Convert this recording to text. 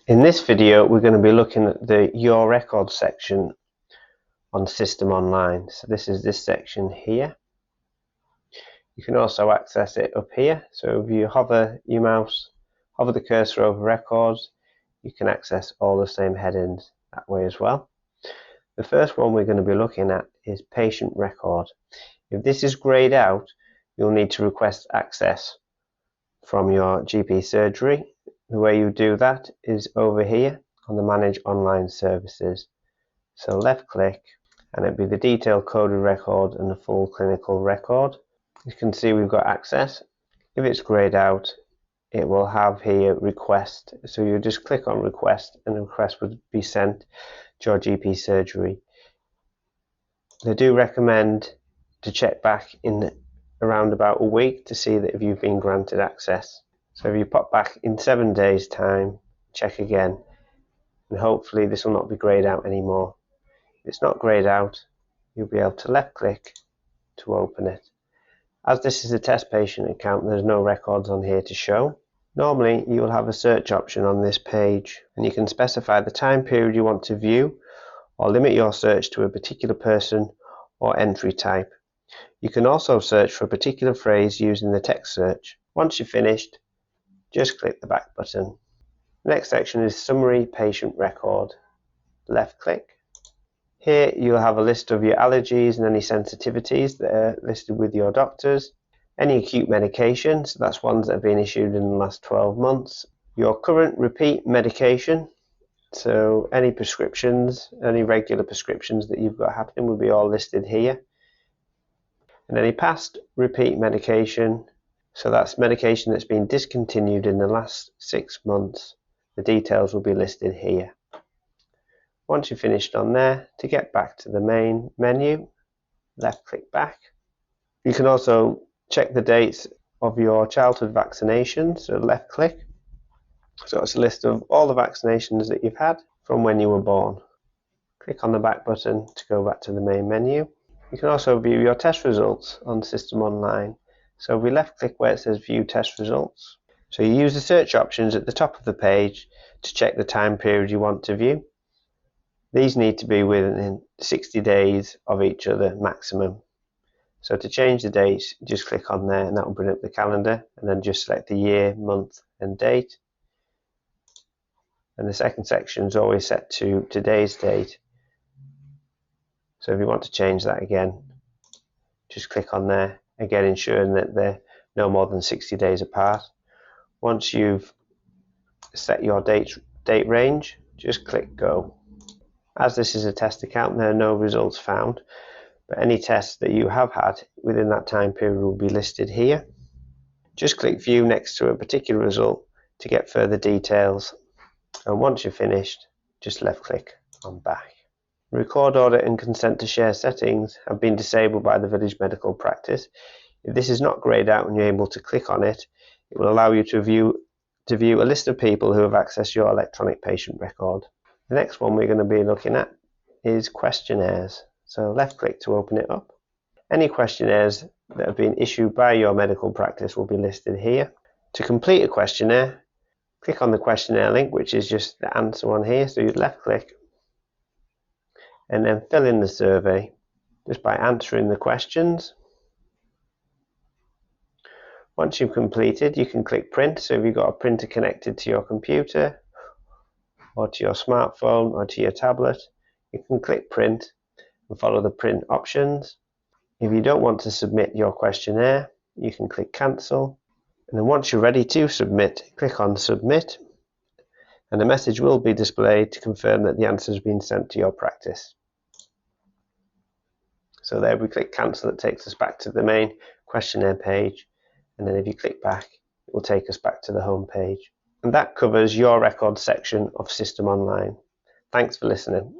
In this video, we're going to be looking at the Your Records section on System Online. So this is this section here. You can also access it up here. So if you hover your mouse, hover the cursor over Records, you can access all the same headings that way as well. The first one we're going to be looking at is Patient Record. If this is grayed out, you'll need to request access from your GP surgery. The way you do that is over here on the Manage Online Services. So left click and it'll be the detailed coded record and the full clinical record. You can see we've got access. If it's grayed out, it will have here request. So you just click on request and the request would be sent to your GP surgery. They do recommend to check back in around about a week to see that if you've been granted access. So if you pop back in 7 days time, check again, and hopefully this will not be grayed out anymore. If it's not grayed out, you'll be able to left click to open it. As this is a test patient account, there's no records on here to show. Normally you'll have a search option on this page and you can specify the time period you want to view or limit your search to a particular person or entry type. You can also search for a particular phrase using the text search. Once you're finished, just click the back button. The next section is Summary Patient Record. Left click. Here you'll have a list of your allergies and any sensitivities that are listed with your doctors. Any acute medications, that's ones that have been issued in the last 12 months. Your current repeat medication, so any prescriptions, any regular prescriptions that you've got happening will be all listed here. And any past repeat medication, so that's medication that's been discontinued in the last 6 months. The details will be listed here. Once you're finished on there, to get back to the main menu, left click back. You can also check the dates of your childhood vaccinations, so left click. So it's a list of all the vaccinations that you've had from when you were born. Click on the back button to go back to the main menu. You can also view your test results on System Online. So we left click where it says View Test Results. So you use the search options at the top of the page to check the time period you want to view. These need to be within 60 days of each other maximum. So to change the dates, just click on there and that will bring up the calendar, and then just select the year, month and date. And the second section is always set to today's date. So if you want to change that again, just click on there, again ensuring that they're no more than 60 days apart. Once you've set your date range, just click go. As this is a test account, there are no results found, but any tests that you have had within that time period will be listed here. Just click view next to a particular result to get further details, and once you're finished, just left click on back. Record order and consent to share settings have been disabled by the Village Medical Practice. If this is not grayed out and you're able to click on it, it will allow you to view a list of people who have accessed your electronic patient record. The next one we're going to be looking at is questionnaires. So left click to open it up. Any questionnaires that have been issued by your medical practice will be listed here. To complete a questionnaire, click on the questionnaire link, which is just the answer one here. So you left click and then fill in the survey just by answering the questions. Once you've completed, you can click print. So if you've got a printer connected to your computer or to your smartphone or to your tablet, you can click print and follow the print options. If you don't want to submit your questionnaire, you can click cancel, and then once you're ready to submit, click on submit, and a message will be displayed to confirm that the answer has been sent to your practice. So there we click cancel, it takes us back to the main questionnaire page, and then if you click back, it will take us back to the home page. And that covers your record section of System Online. Thanks for listening.